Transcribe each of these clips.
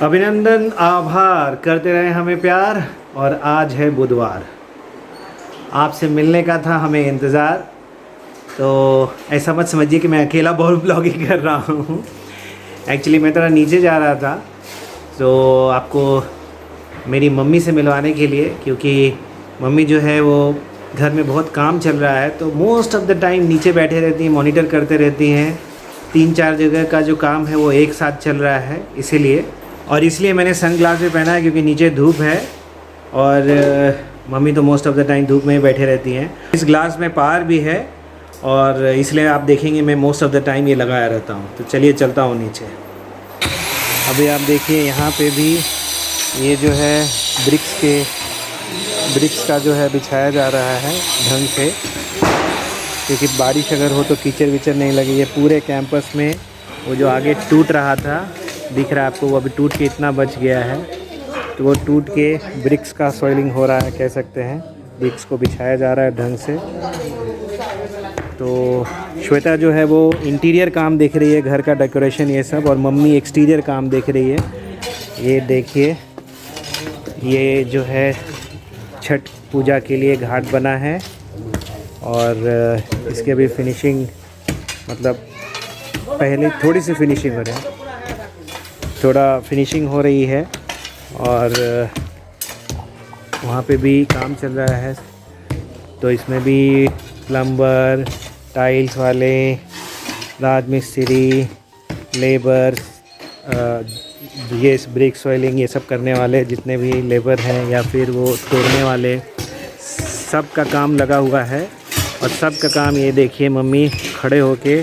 अभिनंदन आभार करते रहे हमें प्यार। और आज है बुधवार, आपसे मिलने का था हमें इंतज़ार। तो ऐसा मत समझिए कि मैं अकेला बहुत ब्लॉगिंग कर रहा हूँ। एक्चुअली मैं थोड़ा नीचे जा रहा था तो आपको मेरी मम्मी से मिलवाने के लिए, क्योंकि मम्मी जो है वो घर में बहुत काम चल रहा है तो मोस्ट ऑफ द टाइम नीचे बैठे रहती हैं, मॉनिटर करते रहती हैं। 3-4 जगह का जो काम है वो एक साथ चल रहा है, इसलिए मैंने सन ग्लास भी पहना है क्योंकि नीचे धूप है और मम्मी तो मोस्ट ऑफ द टाइम धूप में ही बैठे रहती हैं। इस ग्लास में पावर भी है और इसलिए आप देखेंगे मैं मोस्ट ऑफ द टाइम ये लगाया रहता हूँ। तो चलिए चलता हूँ नीचे। अभी आप देखिए यहाँ पे भी ये जो है ब्रिक्स का जो है बिछाया जा रहा है ढंग से, क्योंकि बारिश अगर हो तो कीचड़ विचड़ नहीं लगे। ये पूरे कैंपस में वो जो आगे टूट रहा था दिख रहा है आपको, वो अभी टूट के इतना बच गया है। तो वो टूट के ब्रिक्स का सॉइलिंग हो रहा है, कह सकते हैं। ब्रिक्स को बिछाया जा रहा है ढंग से। तो श्वेता जो है वो इंटीरियर काम देख रही है, घर का डेकोरेशन ये सब, और मम्मी एक्सटीरियर काम देख रही है। ये देखिए, ये जो है छठ पूजा के लिए घाट बना है और इसके अभी फिनिशिंग, मतलब पहले थोड़ी सी फिनिशिंग हो रही है और वहाँ पे भी काम चल रहा है। तो इसमें भी प्लम्बर, टाइल्स वाले, राजमिस्त्री, लेबर, ये ब्रिक सॉइलिंग ये सब करने वाले जितने भी लेबर हैं या फिर वो तोड़ने वाले, सब का काम लगा हुआ है। और सब का काम ये देखिए मम्मी खड़े होके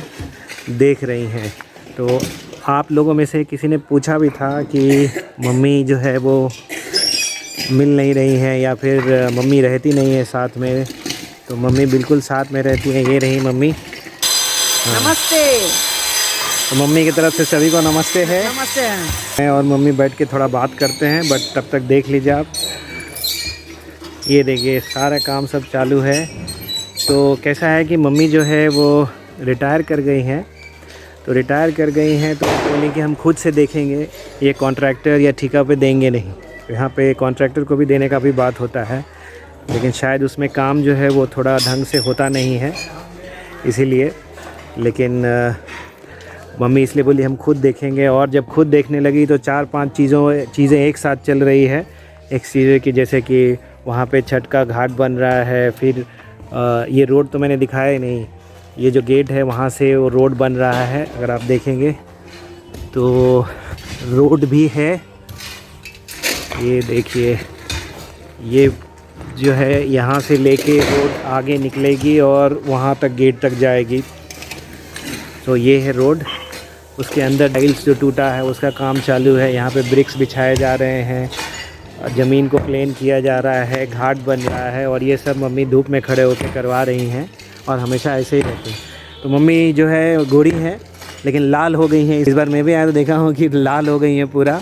देख रही हैं। तो आप लोगों में से किसी ने पूछा भी था कि मम्मी जो है वो मिल नहीं रही हैं या फिर मम्मी रहती नहीं है साथ में। तो मम्मी बिल्कुल साथ में रहती हैं। ये रही मम्मी। नमस्ते। तो मम्मी की तरफ से सभी को नमस्ते है। नमस्ते हैं। मैं और मम्मी बैठ के थोड़ा बात करते हैं, बट तब तक देख लीजिए आप। ये देखिए सारा काम सब चालू है। तो कैसा है कि मम्मी जो है वो रिटायर कर गई हैं। तो रिटायर कर गई हैं तो बोले कि हम खुद से देखेंगे, ये कॉन्ट्रैक्टर या ठेका पे देंगे नहीं। तो यहाँ पे कॉन्ट्रैक्टर को भी देने का भी बात होता है, लेकिन शायद उसमें काम जो है वो थोड़ा ढंग से होता नहीं है इसीलिए। लेकिन मम्मी इसलिए बोली हम खुद देखेंगे। और जब खुद देखने लगी तो 4-5 चीज़ें एक साथ चल रही है एक्सटीरियर की, जैसे कि वहाँ पे छठ का घाट बन रहा है। फिर ये रोड तो मैंने दिखाया ही नहीं, ये जो गेट है वहाँ से वो रोड बन रहा है। अगर आप देखेंगे तो रोड भी है। ये देखिए, ये जो है यहाँ से लेके रोड आगे निकलेगी और वहाँ तक गेट तक जाएगी। तो ये है रोड। उसके अंदर टाइल्स जो टूटा है उसका काम चालू है। यहाँ पे ब्रिक्स बिछाए जा रहे हैं, ज़मीन को प्लेन किया जा रहा है, घाट बन रहा है। और ये सब मम्मी धूप में खड़े होकर करवा रही हैं और हमेशा ऐसे ही रहते हैं। तो मम्मी जो है गोरी है लेकिन लाल हो गई हैं। इस बार मैं भी आया तो देखा हूँ कि लाल हो गई हैं पूरा।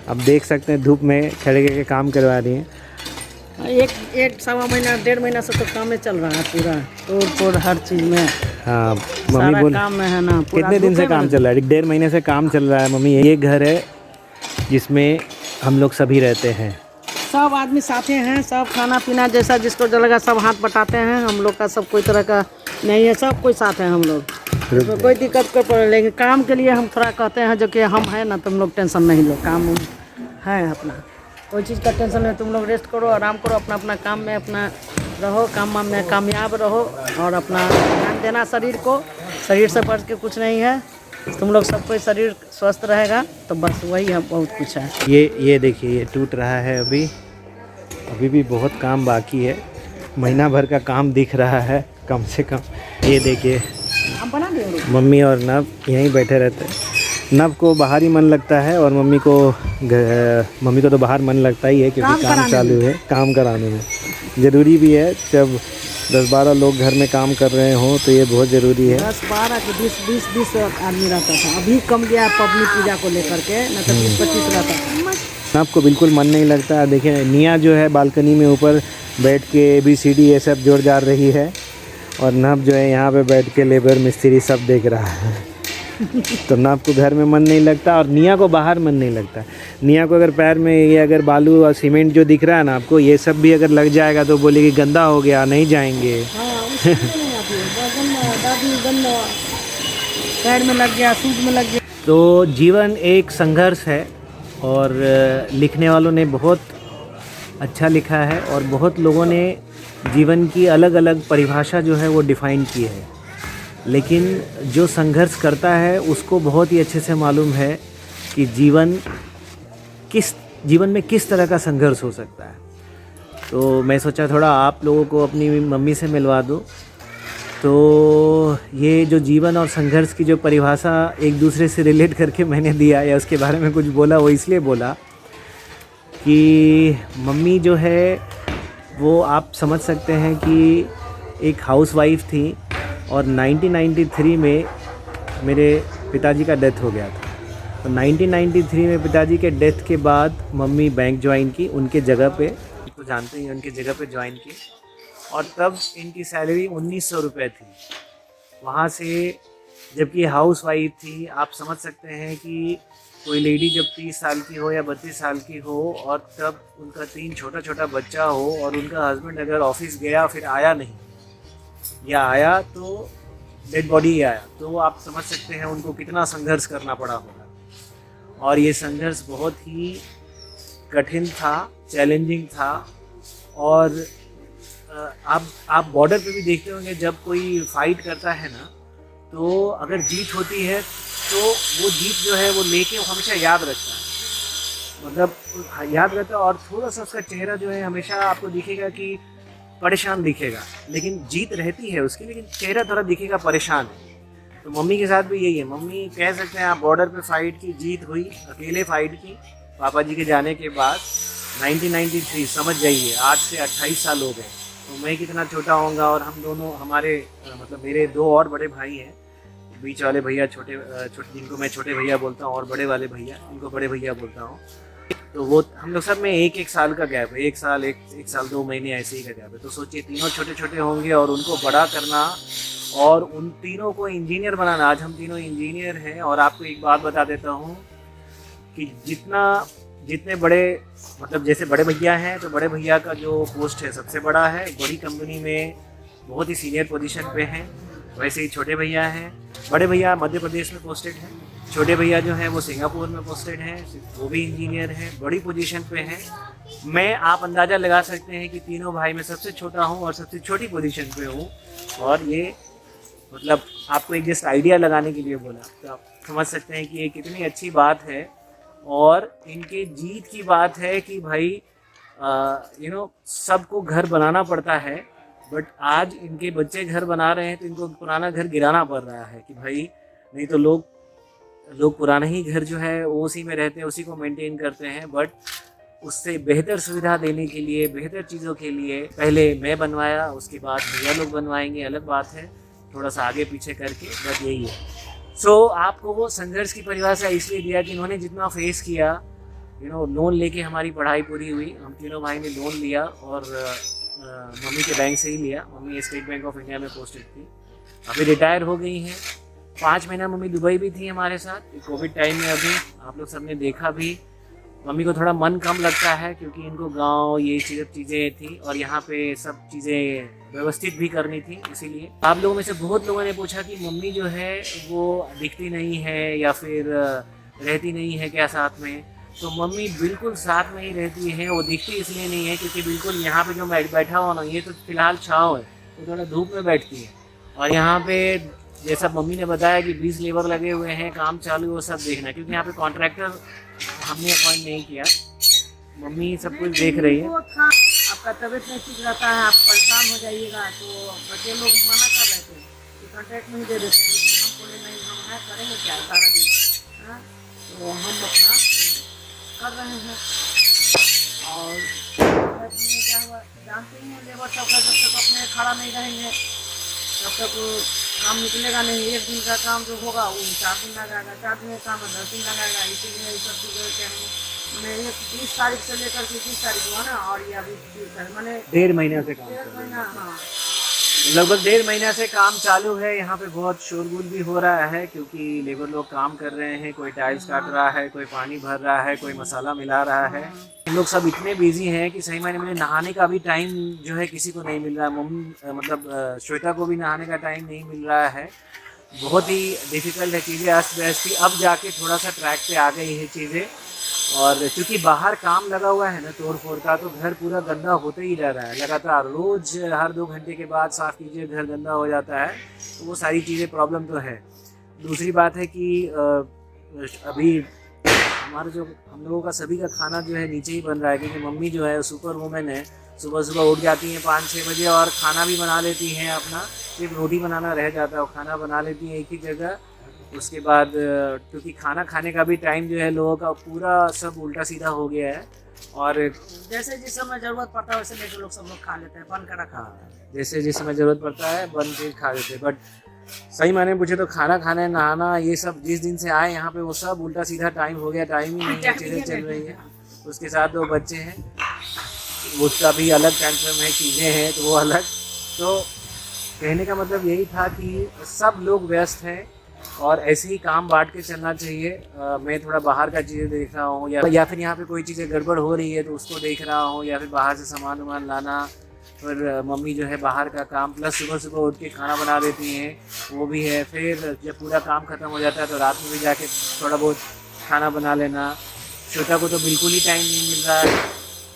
अब देख सकते हैं धूप में खड़े करके काम करवा रही हैं। एक सवा महीना 1.5 महीना से तो काम में चल रहा है पूरा, तोड़ हर चीज़ में। हाँ मम्मी बोल काम में है ना। कितने दिन से काम चल रहा है? 1.5 महीने से काम चल रहा है मम्मी। ये घर है जिसमें हम लोग सभी रहते हैं, सब आदमी साथे हैं। सब खाना पीना जैसा जिसको जलेगा सब हाथ बटाते हैं। हम लोग का सब कोई तरह का नहीं है, सब कोई साथ है हम लोग। तो कोई दिक्कत कोई पड़े, लेकिन काम के लिए हम थोड़ा कहते हैं जो कि हम हैं ना, तुम लोग टेंशन नहीं लो, काम है अपना, कोई चीज़ का टेंशन नहीं। तुम लोग रेस्ट करो, आराम करो, अपना अपना काम में अपना रहो, काम में कामयाब रहो और अपना ध्यान देना शरीर को। शरीर से बढ़ के कुछ नहीं है। तुम लोग सब कोई शरीर स्वस्थ रहेगा तो बस वही है, बहुत कुछ है। ये देखिए ये टूट रहा है। अभी भी बहुत काम बाकी है। महीना भर का काम दिख रहा है कम से कम। ये देखिए मम्मी और नव यहीं बैठे रहते हैं। नव को बाहर ही मन लगता है और मम्मी को तो बाहर मन लगता ही है, क्योंकि काम चालू है। काम कराने में ज़रूरी भी है। जब 10-12 लोग घर में काम कर रहे हों तो ये बहुत ज़रूरी है। 10-12 के 20 आदमी रहता था, अभी कम गया पबनी पूजा को लेकर के, न तो 20-25 रहता था। आपको बिल्कुल मन नहीं लगता है। देखिए निया जो है बालकनी में ऊपर बैठ के ABCD ये सब जोड़ जा रही है और नब जो है यहाँ पे बैठ के लेबर मिस्त्री सब देख रहा है। तो नब को घर में मन नहीं लगता और निया को बाहर मन नहीं लगता। निया को अगर पैर में ये अगर बालू और सीमेंट जो दिख रहा है ना आपको, ये सब भी अगर लग जाएगा तो बोलेगी गंदा हो गया, नहीं जाएंगे। हाँ उसमें नहीं आती है, दादी गंदा पैर में लग गया, सूट में लग गया। तो जीवन एक संघर्ष है और लिखने वालों ने बहुत अच्छा लिखा है और बहुत लोगों ने जीवन की अलग अलग परिभाषा जो है वो डिफ़ाइन की है, लेकिन जो संघर्ष करता है उसको बहुत ही अच्छे से मालूम है कि जीवन में किस तरह का संघर्ष हो सकता है। तो मैं सोचा थोड़ा आप लोगों को अपनी मम्मी से मिलवा दूँ। तो ये जो जीवन और संघर्ष की जो परिभाषा एक दूसरे से रिलेट करके मैंने दिया या उसके बारे में कुछ बोला, वो इसलिए बोला कि मम्मी जो है वो आप समझ सकते हैं कि एक हाउसवाइफ थी और 1993 में मेरे पिताजी का डेथ हो गया था। तो 1993 में पिताजी के डेथ के बाद मम्मी बैंक ज्वाइन की उनके जगह पे, तो जानते ही उनके जगह पे ज्वाइन की, और तब इनकी सैलरी 1900 रुपये थी वहाँ से, जबकि हाउस वाइफ थी। आप समझ सकते हैं कि कोई लेडी जब 30 साल की हो या 32 साल की हो और तब उनका 3 छोटा छोटा बच्चा हो और उनका हस्बैंड अगर ऑफिस गया फिर आया नहीं या आया तो डेड बॉडी आया, तो आप समझ सकते हैं उनको कितना संघर्ष करना पड़ा होगा। और ये संघर्ष बहुत ही कठिन था, चैलेंजिंग था। और आप बॉर्डर पे भी देखते होंगे जब कोई फाइट करता है ना, तो अगर जीत होती है तो वो जीत जो है वो लेके वो हमेशा याद रखता है, मतलब याद रहता है। और थोड़ा सा उसका चेहरा जो है हमेशा आपको दिखेगा कि परेशान दिखेगा, लेकिन जीत रहती है उसकी, लेकिन चेहरा थोड़ा दिखेगा परेशान है। तो मम्मी के साथ भी यही है। मम्मी कह सकते हैं आप बॉर्डर पे फाइट की, जीत हुई, अकेले फाइट की पापा जी के जाने के बाद 1993, समझ जाइए आज से 28 साल हो गए। तो मैं कितना छोटा होऊंगा, और हम दोनों हमारे मतलब मेरे 2 और बड़े भाई हैं, बीच वाले भैया छोटे जिनको मैं छोटे भैया बोलता हूँ, और बड़े वाले भैया इनको बड़े भैया बोलता हूँ। तो वो हम लोग सब में एक साल का गैप है, एक साल 2 महीने ऐसे ही का गैप है। तो सोचिए तीनों छोटे छोटे होंगे और उनको बड़ा करना और उन तीनों को इंजीनियर बनाना। आज हम तीनों इंजीनियर हैं। और आपको एक बात बता देता हूँ कि जितने बड़े, मतलब जैसे बड़े भैया हैं तो बड़े भैया का जो पोस्ट है सबसे बड़ा है, बड़ी कंपनी में बहुत ही सीनियर पोजीशन पे हैं। वैसे ही छोटे भैया हैं, बड़े भैया मध्य प्रदेश में पोस्टेड हैं, छोटे भैया जो हैं वो सिंगापुर में पोस्टेड हैं, वो भी इंजीनियर हैं, बड़ी पोजीशन पे हैं। मैं आप अंदाज़ा लगा सकते हैं कि तीनों भाई में सबसे छोटा हूँ और सबसे छोटी पोजीशन पे हूँ। और ये मतलब आपको एक जस्ट आइडिया लगाने के लिए बोला, तो आप समझ सकते हैं कि ये कितनी अच्छी बात है। और इनके जीत की बात है कि भाई सबको घर बनाना पड़ता है, बट आज इनके बच्चे घर बना रहे हैं तो इनको पुराना घर गिराना पड़ रहा है कि भाई नहीं तो लोग पुराना ही घर जो है वो उसी में रहते हैं, उसी को मेंटेन करते हैं। बट उससे बेहतर सुविधा देने के लिए, बेहतर चीज़ों के लिए पहले मैं बनवाया, उसके बाद भैया लोग बनवाएंगे, अलग बात है, थोड़ा सा आगे पीछे करके, बट यही है। सो आपको वो संघर्ष की परिभाषा इसलिए दिया कि इन्होंने जितना फेस किया, लोन लेके हमारी पढ़ाई पूरी हुई। हम तीनों भाई ने लोन लिया और मम्मी के बैंक से ही लिया। Mummy state bank of India में पोस्टेड थी, अभी रिटायर हो गई हैं। 5 महीना मम्मी दुबई भी थी हमारे साथ कोविड टाइम में। अभी आप लोग सबने देखा भी, मम्मी को थोड़ा मन कम लगता है क्योंकि इनको गांव ये चीज़ें थी और यहाँ पे सब चीज़ें व्यवस्थित भी करनी थी। इसीलिए आप लोगों में से बहुत लोगों ने पूछा कि मम्मी जो है वो दिखती नहीं है या फिर रहती नहीं है क्या साथ में। तो मम्मी बिल्कुल साथ में ही रहती है। वो दिखती इसलिए नहीं है क्योंकि बिल्कुल यहाँ पे जो मैं बैठा हुआ ना, ये तो फिलहाल छाँव है, तो थोड़ा धूप में बैठती है। और यहाँ पे जैसा मम्मी ने बताया कि 20 लेबर लगे हुए हैं, काम चालू है, वो सब देखना, क्योंकि यहाँ पे कॉन्ट्रैक्टर हमने अपॉइंट नहीं किया। मम्मी सब कुछ देख रही है। आपका तबीयत नहीं ठीक रहता है, आप परेशान हो जाइएगा, तो बच्चे लोग मना कर रहे थे कि कॉन्ट्रैक्ट नहीं दे देते, लेकिन हम बोले नहीं, हम है करेंगे क्या सारा दिन। हाँ, तो हम अपना कर रहे हैं। और क्या हुआ जानते ही हैं, लेबर सब जब तक अपने खड़ा नहीं रहेंगे तब तक काम निकलेगा नहीं। 1 दिन का काम जो होगा वो 4 दिन लगाएगा, 4 दिन का काम 10 दिन लगाएगा। इसीलिए ये सब चीज़ें मैंने 20 तारीख से लेकर के 30 तारीख हुआ ना, और ये अभी मैंने 1.5 महीने से काम 1.5 महीना, हाँ लगभग 1.5 महीना से काम चालू है। यहाँ पे बहुत शोरगुल भी हो रहा है क्योंकि लेबर लोग काम कर रहे हैं, कोई टाइल्स काट रहा है, कोई पानी भर रहा है, कोई मसाला मिला रहा है। हम लोग सब इतने बिजी हैं कि सही मायने में नहाने का भी टाइम जो है किसी को नहीं मिल रहा है। मम्मी मतलब श्वेता को भी नहाने का टाइम नहीं मिल रहा है। बहुत ही डिफ़िकल्ट है, चीज़ें अस्त व्यस्त थी। अब जाके थोड़ा सा ट्रैक पे आ गई है चीज़ें। और क्योंकि बाहर काम लगा हुआ है ना तोड़ फोड़ का, तो घर पूरा गंदा होते ही रह रहा है लगातार। रोज़ हर 2 घंटे के बाद साफ़ कीजिए, घर गंदा हो जाता है। तो वो सारी चीज़ें प्रॉब्लम तो है। दूसरी बात है कि अभी हमारा जो हम लोगों का सभी का खाना जो है नीचे ही बन रहा है, क्योंकि मम्मी जो है सुपर वूमेन है। सुबह सुबह उठ जाती हैं 5-6 बजे और खाना भी बना लेती हैं अपना। सिर्फ रोटी बनाना रह जाता है, वो खाना बना लेती हैं एक ही जगह। उसके बाद क्योंकि खाना खाने का भी टाइम जो है लोगों का पूरा सब उल्टा सीधा हो गया है। और जैसे जिस समय जरूरत पड़ता है वैसे लेके लोग सब लोग खा लेते हैं, बन कर रखा। जैसे जिस समय ज़रूरत पड़ता है बन के खा लेते हैं। बट सही माने पूछे तो खाना खाना, नहाना, ये सब जिस दिन से आए यहाँ पे वो सब उल्टा सीधा टाइम हो गया। टाइम ही नहीं है, चीज़ें चल रही है। उसके साथ 2 बच्चे हैं, उसका भी अलग टेंशन है, चीज़ें हैं तो वो अलग। तो कहने का मतलब यही था कि सब लोग व्यस्त हैं और ऐसे ही काम बांट के चलना चाहिए। मैं थोड़ा बाहर का चीज़ें देख रहा हूँ या फिर यहाँ पे कोई चीज़ें गड़बड़ हो रही है तो उसको देख रहा हूँ, या फिर बाहर से सामान वामान लाना। फिर मम्मी जो है बाहर का काम, प्लस सुबह सुबह उठ के खाना बना देती हैं, वो भी है। फिर जब पूरा काम ख़त्म हो जाता है तो रात में भी जाके थोड़ा बहुत खाना बना लेना। श्वेता को तो बिल्कुल ही टाइम नहीं मिल रहा है,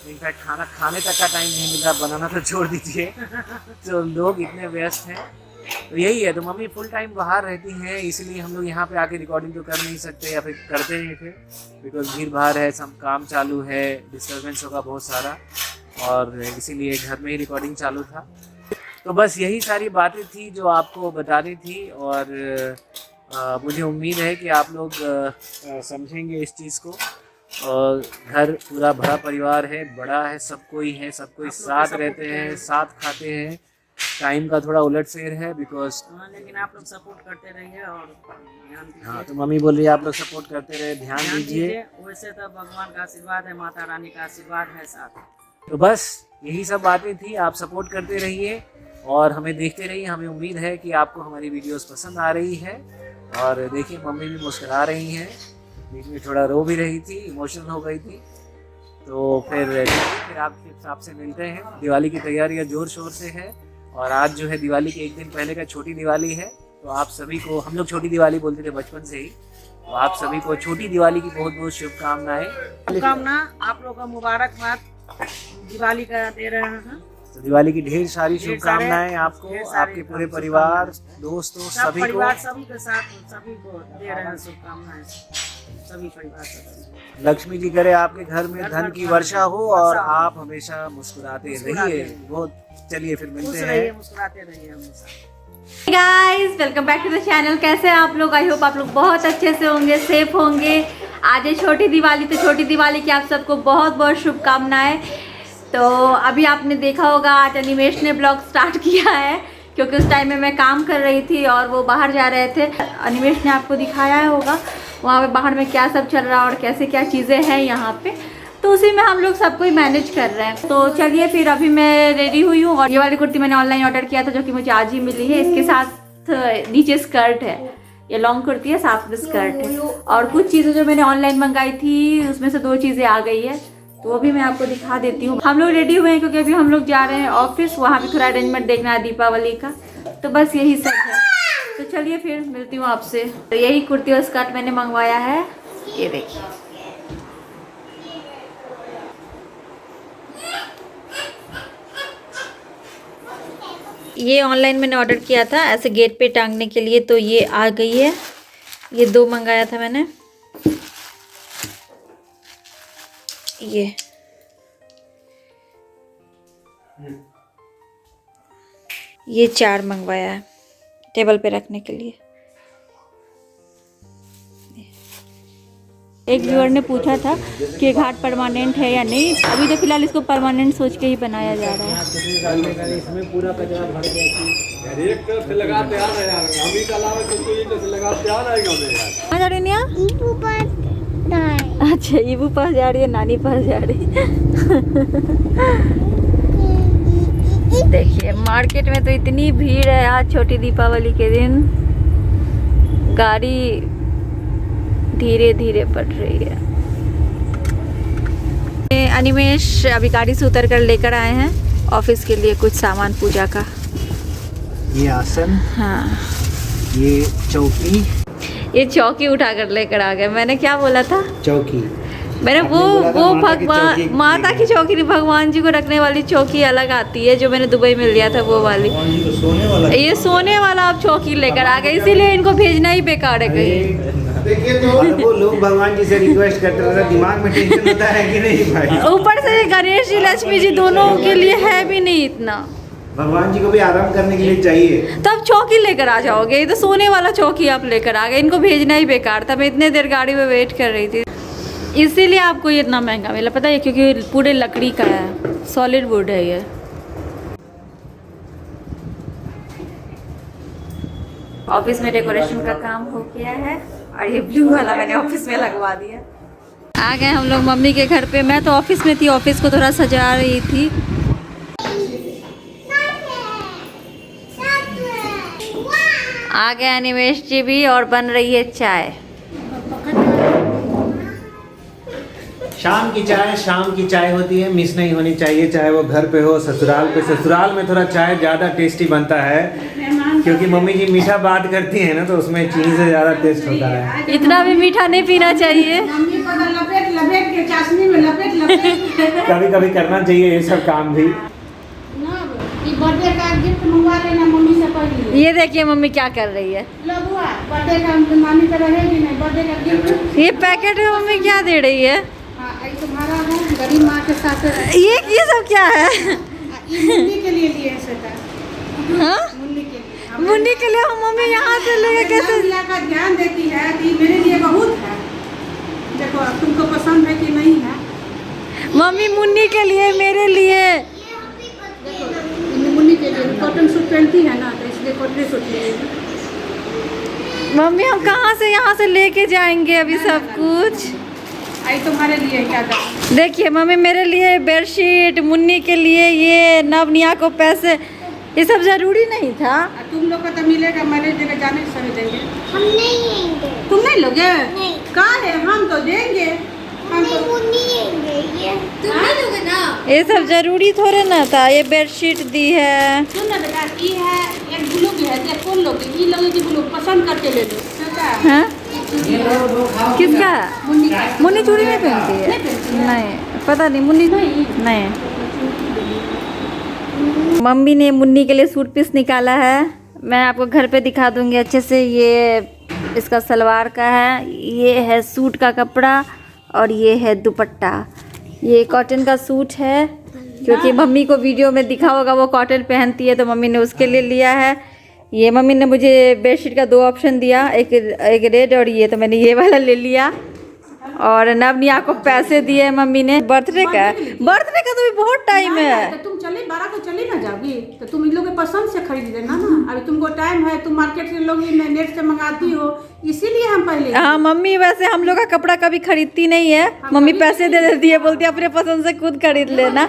इनफैक्ट खाना खाने तक का टाइम नहीं मिल रहा, बनाना तो छोड़ दीजिए। तो लोग इतने व्यस्त हैं, तो यही है। तो मम्मी फुल टाइम बाहर रहती हैं, इसलिए हम लोग यहाँ पे आके रिकॉर्डिंग तो कर नहीं सकते, या फिर करते नहीं थे बिकॉज भीड़ भाड़ है, सब काम चालू है, डिस्टर्बेंस होगा बहुत सारा, और इसीलिए घर में ही रिकॉर्डिंग चालू था। तो बस यही सारी बातें थी जो आपको बतानी थी। और मुझे उम्मीद है कि आप लोग समझेंगे इस चीज़ को। और घर पूरा बड़ा परिवार है, बड़ा है, सब कोई है, सब कोई साथ रहते हैं, साथ खाते हैं। टाइम का थोड़ा उलटफेर है बिकॉज लेकिन आप लोग सपोर्ट करते रहिए और ध्यान दीजिए। हाँ, तो मम्मी बोल रही है आप लोग सपोर्ट करते रहे, ध्यान दीजिए। वैसे तो भगवान का आशीर्वाद है, माता रानी का आशीर्वाद है साथ। तो बस यही सब बातें थी। आप सपोर्ट करते रहिए और हमें देखते रहिए। हमें उम्मीद है कि आपको हमारी वीडियोस पसंद आ रही है। और देखिए मम्मी भी मुस्कुरा रही हैं, बीच में थोड़ा रो भी रही थी, इमोशनल हो गई थी। तो फिर आपसे मिलते हैं। दिवाली की तैयारियां ज़ोर शोर से है और आज जो है दिवाली के एक दिन पहले का छोटी दिवाली है। तो आप सभी को, हम लोग छोटी दिवाली बोलते थे बचपन से ही, तो आप सभी को छोटी दिवाली की बहुत बहुत शुभकामनाएं। आप लोग का मुबारकबाद दिवाली का दे रहे हैं। तो दिवाली की ढेर सारी शुभकामनाएं आपको, आपके पूरे परिवार, दोस्तों, सभी को, सभी के साथ सभी को दे रहे हैं शुभकामनाएं। सभी परिवार से लक्ष्मी जी करे आपके घर में धन की वर्षा हो और आप हमेशा मुस्कुराते रहिए। बहुत चलिए फिर मिलते हैं, मुस्कुराते रहिए हमेशा। Guys welcome back to the channel. कैसे हैं आप लोग? आई होप आप लोग बहुत अच्छे से होंगे, सेफ होंगे। आज है छोटी दिवाली, तो छोटी दिवाली की आप सबको बहुत बहुत शुभकामनाएं। तो अभी आपने देखा होगा आज अनिमेश ने ब्लॉग स्टार्ट किया है, क्योंकि उस टाइम में मैं काम कर रही थी और वो बाहर जा रहे थे। अनिमेश ने आपको दिखाया होगा वहाँ पे बाहर में क्या सब चल रहा है और कैसे क्या चीज़ें हैं यहाँ पे, तो उसी में हम लोग सब कोई मैनेज कर रहे हैं। तो चलिए फिर अभी मैं रेडी हुई हूँ और ये वाली कुर्ती मैंने ऑनलाइन ऑर्डर किया था जो कि मुझे आज ही मिली है। इसके साथ नीचे स्कर्ट है, ये लॉन्ग कुर्ती है, साथ में स्कर्ट है। और कुछ चीज़ें जो मैंने ऑनलाइन मंगाई थी उसमें से 2 चीज़ें आ गई है, तो वो भी मैं आपको दिखा देती हूँ। हम लोग रेडी हुए हैं क्योंकि अभी हम लोग जा रहे हैं ऑफिस, वहाँ भी थोड़ा अरेंजमेंट देखना है दीपावली का। तो बस यही सब है। तो चलिए फिर मिलती हूँ आपसे। तो यही कुर्ती और स्कर्ट मैंने मंगवाया है, ये देखिए। ये ऑनलाइन मैंने ऑर्डर किया था ऐसे गेट पे टांगने के लिए, तो ये आ गई है। ये 2 मंगाया था मैंने, ये 4 मंगवाया है टेबल पे रखने के लिए। एक व्यूअर ने पूछा था कि घाट परमानेंट है या नहीं। अभी तो फिलहाल इसको परमानेंट सोच के ही बनाया जा रहा है। इसमें पूरा कचरा भर गया। कहाँ जा रही है? अच्छा, ईबू पास जा रही है, नानी पास जा रही है। देखिए मार्केट में तो इतनी भीड़ है आज छोटी दीपावली के दिन, गाड़ी धीरे धीरे पड़ रही है। अनिमेश अभी गाड़ी से उतर कर लेकर आए हैं ऑफिस के लिए कुछ सामान पूजा का। ये आसन, हाँ ये चौकी, ये चौकी उठा कर लेकर आ गए। मैंने क्या बोला था? चौकी मैंने आपने बोला था वो माता की भगवान चौकी। माता की चौकी नहीं, भगवान जी को रखने वाली चौकी अलग आती है जो मैंने दुबई में लिया था वो वाली। ये सोने वाला आप चौकी लेकर आ गए, इसीलिए इनको भेजना ही बेकार है कहीं। और वो लोग भगवान जी से रिक्वेस्ट करते रहते, दिमाग में टेंशन होता है कि नहीं भाई? ऊपर से गणेश जी लक्ष्मी जी दोनों के लिए है भी नहीं इतना, भगवान जी को भी आराम करने के लिए चाहिए। तब चौकी लेकर आ जाओगे। ये तो सोने वाला चौकी आप लेकर आ गए, इनको भेजना ही बेकार था। मैं इतने देर गाड़ी में वेट कर रही थी, इसीलिए आपको ये इतना महंगा मिला, पता है? क्योंकि पूरे लकड़ी का है, सॉलिड वुड है ये। ऑफिस में डेकोरेशन का काम हो गया है और ये ब्लू वाला मैंने ऑफिस में लगवा दिया। आ गए हम लोग मम्मी के घर पे। मैं तो ऑफिस में थी, ऑफिस को थोड़ा सजा रही थी। आ गए अनिमेश जी भी और बन रही है चाय। शाम की चाय होती है, मिस नहीं होनी चाहिए, चाहे वो घर पे हो ससुराल पे। ससुराल में थोड़ा चाय ज़्यादा टेस्टी बनता है क्योंकि मम्मी जी मीठा बात करती है ना, तो उसमें चीनी से ज़्यादा टेस्ट होता है। इतना भी मीठा नहीं पीना चाहिए। लपेट के चाशनी में लपेट कभी कभी करना चाहिए ये सब काम भी। बर्थडे का गिफ्ट मंगवा लेना मम्मी से पहले। ये देखिए मम्मी क्या कर रही है। लगवा बर्थडे का मामी तो रहेगी नहीं, बर्थडे का गिफ्ट। ये पैकेट में मम्मी क्या दे रही है? ये तुम्हारा है, गरीब माँ के साथ। ये सब क्या है? ये मुन्नी के लिए लिए है। हाँ? मुन्नी के लिए हम मम्मी यहाँ से लेके कैसे? अल्लाह का ध्यान देती है कि मेरे लिए बहुत है। देखो अब तुमको पसंद है कि नहीं है? मम्मी मुन्नी के लिए, मेरे लिए। मुन्नी के लिए कॉटन सूट पहनती है ना, तो इसलिए कॉटन सूट ले। मम्मी हम कहाँ से यहाँ से लेके जाएंगे अभी सब कुछ? आई तुम्हारे लिए क्या था? देखिए मम्मी मेरे लिए बेडशीट, मुन्नी के लिए ये, नवनिया को पैसे, ये सब जरूरी नहीं था। तुम लोग का तो मिलेगा, मैरिज देने जाने के समय देंगे। हम नहीं लेंगे। तुम नहीं लोगे? नहीं। कहाँ है? हम तो देंगे। हम तो मुन्नी लेंगे ये। तुम नहीं लोगे ना? ये सब जरूरी थोड़े ना था। ये बेडशीट दी है। सुन ना बेटा, ये है एक ब्लू की है, ये कौन लोगे? ये लोगे कि ब्लू? पसंद करके ले लो। हाँ? किसका? मुन्नी चूड़ी नहीं पहनती है? नहीं पता नहीं, मुन्नी नहीं। मम्मी ने मुन्नी के लिए सूट पीस निकाला है, मैं आपको घर पे दिखा दूंगी अच्छे से। ये इसका सलवार का है, ये है सूट का कपड़ा और ये है दुपट्टा। ये कॉटन का सूट है क्योंकि मम्मी को वीडियो में दिखा होगा वो कॉटन पहनती है, तो मम्मी ने उसके लिए लिया है। ये मम्मी ने मुझे बेडशीट का 2 ऑप्शन दिया, एक रेड और ये, तो मैंने ये वाला ले लिया। और नवनिया को पैसे दिए मम्मी ने। बर्थडे का तो भी बहुत टाइम है। तो तुम चले 12 को चले ना जाओगी, तो तुम इन लोगों के पसंद से खरीद लेना ना। अभी तुमको टाइम है, तुम मार्केट से लोग नेट से मंगाती हो, इसीलिए हम पहले। हाँ मम्मी वैसे हम लोग का कपड़ा कभी खरीदती नहीं है, मम्मी पैसे दे देती है, बोलती है अपने पसंद से खुद खरीद लेना।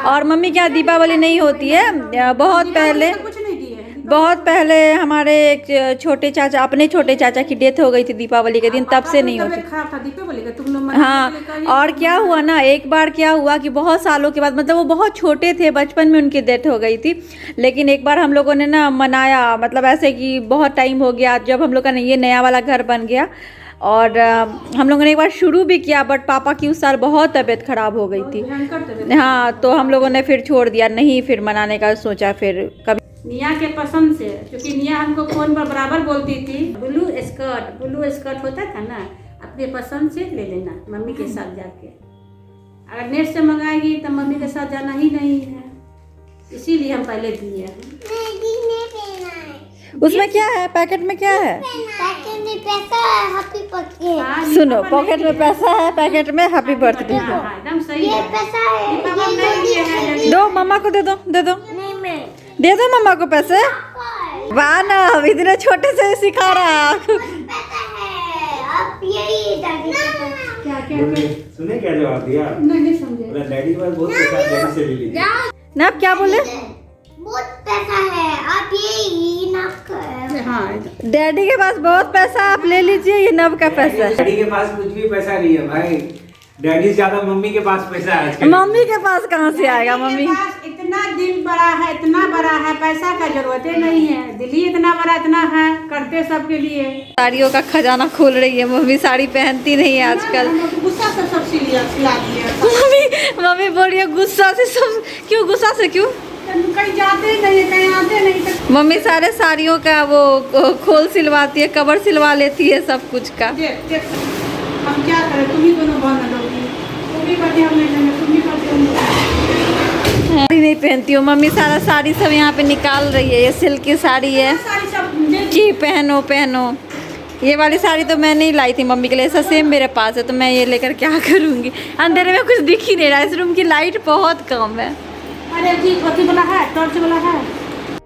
और मम्मी क्या दीपावली नहीं होती है, बहुत पहले कुछ नहीं दिए। बहुत पहले हमारे एक छोटे चाचा, अपने छोटे चाचा की डेथ हो गई थी दीपावली के दिन, तब से नहीं होती। खराब था दीपावली का, तुम लोग। हाँ, और क्या हुआ ना, एक बार क्या हुआ कि बहुत सालों के बाद, मतलब वो बहुत छोटे थे, बचपन में उनकी डेथ हो गई थी, लेकिन एक बार हम लोगों ने ना मनाया, मतलब ऐसे कि बहुत टाइम हो गया जब हम लोग का ये नया वाला घर बन गया। और हम लोगों ने एक बार शुरू भी किया, बट पापा की उस साल बहुत तबीयत खराब हो गई थी। हाँ, तो हम लोगों ने फिर छोड़ दिया, नहीं फिर मनाने का सोचा फिर कभी। निया के पसंद से, क्योंकि निया हमको फोन पर बराबर बोलती थी, ब्लू स्कर्ट होता था ना, अपने पसंद से ले लेना मम्मी के साथ जाके। अगर नेट से मंगाएगी तो मम्मी के साथ जाना ही नहीं है, इसीलिए हम पहले दिए हैं। उसमें क्या है? पैकेट में क्या है? पैकेट में पैसा है, हैप्पी बर्थडे। सुनो, पॉकेट में पैसा है, पैकेट में हैप्पी बर्थडे। एकदम सही ये है। पैसा है, ये हम नहीं दिए हैं। दो मम्मा को, दे दो नहीं मैं दे दो मम्मा को पैसे। वाह ना, इतने छोटे से सिखा रहा। पैसा है, अब यही दादी के पास। क्या सुने क्या जवाब दिया? नहीं समझे। डैडी के पास बहुत पैसा, डैडी से ले लीजिए। ना आप क्या बोले? बहुत पैसा है, आप ये नक हाँ डैडी के पास बहुत पैसा है, आप ले लीजिए, ये नब का पैसा है। डैडी के पास कुछ भी पैसा नहीं है भाई, डैडी से ज्यादा मम्मी के पास पैसा है आजकल। मम्मी के पास कहाँ से आएगा? मम्मी के पास इतना दिल बड़ा है, इतना बड़ा है, पैसा का जरूरत ही नहीं है, दिल ही इतना बड़ा इतना है, करते सबके लिए। साड़ियों का खजाना खोल रही है मम्मी, साड़ी पहनती नहीं है आजकल। गुस्सा से सब सिला दिया। मम्मी बोल रही है गुस्सा से सब, क्यों गुस्सा से क्यों? कहीं जाते नहीं, कहीं आते नहीं। मम्मी सारे साड़ियों का वो खोल सिलवाती है, कवर सिलवा लेती है सब कुछ का। देख हम क्या करें, तुम ही दोनों बहन लोग, तुम ही करते हम नहीं, तुम ही करते। साड़ी नहीं पहनती हो मम्मी, सारा साड़ी सब यहाँ पे निकाल रही है। ये सिल्क की साड़ी है जी, पहनो पहनो। ये वाली साड़ी तो मैं नहीं लाई थी मम्मी के लिए, ऐसा सेम मेरे पास है, तो मैं ये लेकर क्या करूँगी? अंधेरे में कुछ दिख ही नहीं रहा, इस रूम की लाइट बहुत कम है। अरे जी छोटी वाला है, टॉर्च वाला है,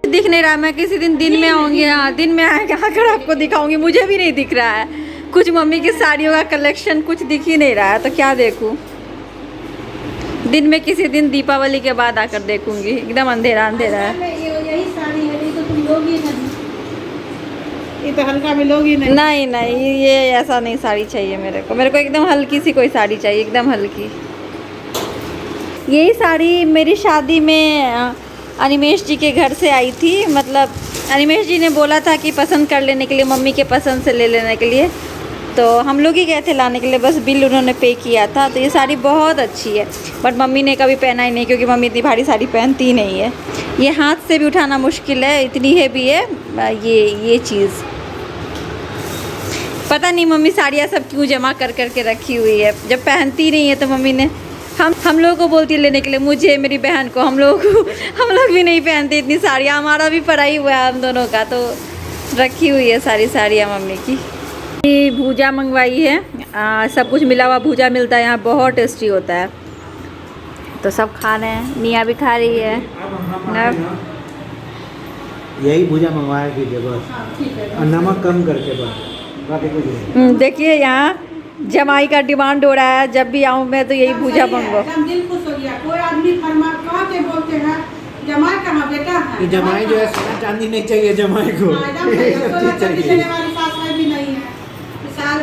दिख नहीं रहा। मैं किसी दिन में आऊँगी, हाँ दिन में आकर आपको दिखाऊंगी। मुझे भी नहीं दिख रहा है कुछ, मम्मी की साड़ियों का कलेक्शन कुछ दिख ही नहीं रहा है, तो क्या देखूँ? दिन में किसी दिन दीपावली के बाद आकर देखूंगी। एकदम अंधेरा अंधेरा है। यही साड़ी है, तो तुम लोगी नहीं, ये तो हल्का में लोगी नहीं। नहीं नहीं, ये ऐसा नहीं साड़ी चाहिए मेरे को एकदम हल्की सी कोई साड़ी चाहिए, एकदम हल्की। यही साड़ी मेरी शादी में अनिमेश जी के घर से आई थी, मतलब अनिमेश जी ने बोला था कि पसंद कर लेने के लिए, मम्मी के पसंद से ले लेने के लिए, तो हम लोग ही गए थे लाने के लिए, बस बिल उन्होंने पे किया था। तो ये साड़ी बहुत अच्छी है, बट मम्मी ने कभी पहना ही नहीं, क्योंकि मम्मी इतनी भारी साड़ी पहनती ही नहीं है। ये हाथ से भी उठाना मुश्किल है, इतनी है भी है ये चीज़। पता नहीं मम्मी साड़ियाँ सब क्यों जमा कर करके रखी हुई है, जब पहनती नहीं है तो मम्मी ने हम लोगों को बोलती है लेने के लिए, मुझे मेरी बहन को, हम लोग भी नहीं पहनते इतनी साड़ियाँ। हमारा भी पड़ा ही हुआ है हम दोनों का, तो रखी हुई है सारी साड़ियाँ मम्मी की। ये भूजा मंगवाई है, सब कुछ मिला हुआ भूजा मिलता है यहाँ, बहुत टेस्टी होता है, तो सब खा रहे हैं। निया भी खा रही है। यही भूजा मंगवाया कीजिए बस, और नमक कम करके बस, बाकी कुछ नहीं। देखिए यहाँ जमाई का डिमांड हो रहा है, जब भी आऊँ मैं तो यही भूजा मंगवाओ। दिल खुश हो गया, कोई आदमी फरमा कहाँ के बोलते हैं जमाई कहाँ बेटा है, जमाई जो है सोना चांदी नहीं चाहिए जमाई को, सोना चांदी देने वाली सास है भी नहीं है। सास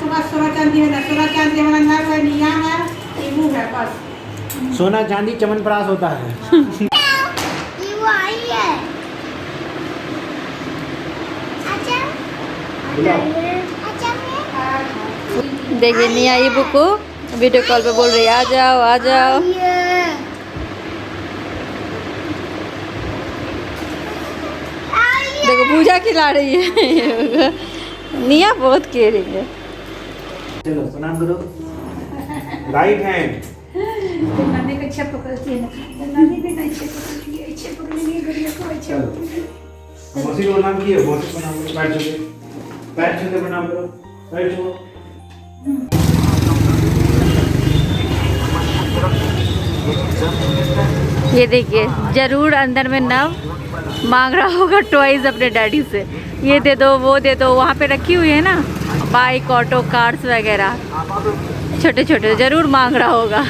के पास सोना चांदी है ना, सोना चांदी हमारा नर है, निया है, ईमू है, बस। सोना चांदी चमनप्राश होता है। ये वो आई है। देखिए निया ईबू को वीडियो कॉल पे बोल रही है, आ जाओ आ जाओ। देखो पूजा खिला रही है। निया बहुत केयरिंग है। चलो प्रणाम करो, राइट हैंड। नानी को अच्छा पकड़ती है ना, नानी भी नहीं अच्छा पकड़ती है, अच्छा पकड़ेंगे गुड़िया को अच्छा। चलो मौसी को प्रणाम किए, मौसी को प्रणाम करो, पैर छू के, पैर छू के प्रणाम करो, पैर छू। ये देखिए जरूर अंदर में नव मांग रहा होगा टॉयज अपने डैडी से, ये दे दो वो दे दो। वहाँ पे रखी हुई है ना बाइक ऑटो कार्स वगैरह छोटे छोटे, जरूर मांग रहा होगा।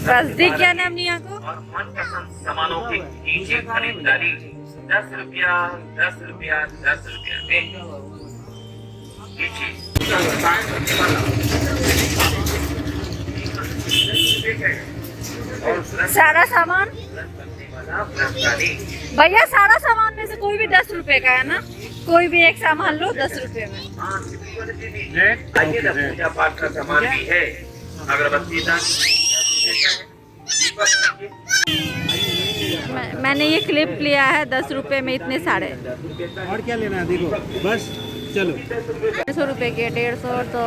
रसदी क्या नाम निया को? और मनपसंद सामानों की कीजिए खरीदारी। 10 रुपया 10 रुपया 10 रुपया में कीजिए। सारा सामान भैया, सारा सामान में से कोई भी 10 रुपए का है ना, कोई भी एक सामान लो 10 रुपए में। आइए ना, पूजा पाठ का सामान भी है, अगरबत्ती मैंने ये क्लिप लिया है 10 रुपए में, इतने सारे। और क्या लेना है देखो बस, चलो 150 रुपए के, 150 तो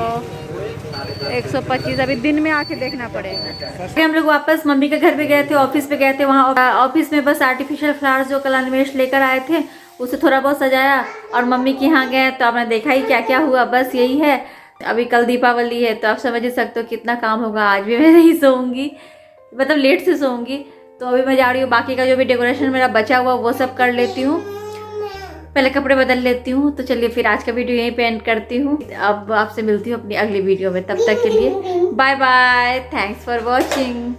125। अभी दिन में आके देखना पड़ेगा। फिर हम लोग वापस मम्मी के घर पे गए थे, ऑफिस पे गए थे। वहाँ ऑफिस में बस आर्टिफिशियल फ्लावर्स जो कल अनिमेश लेकर आए थे उसे थोड़ा बहुत सजाया, और मम्मी के यहाँ गए तो आपने देखा ही क्या क्या हुआ। बस यही है, अभी कल दीपावली है तो आप समझ ही सकते हो कितना काम होगा। आज भी मैं नहीं सोऊंगी, मतलब लेट से सोऊंगी, तो अभी मैं जा रही हूँ बाकी का जो भी डेकोरेशन मेरा बचा हुआ वो सब कर लेती हूँ। पहले कपड़े बदल लेती हूँ। तो चलिए फिर आज का वीडियो यहीं पे एंड करती हूँ। अब आपसे मिलती हूँ अपनी अगली वीडियो में, तब तक के लिए bye bye, thanks for watching.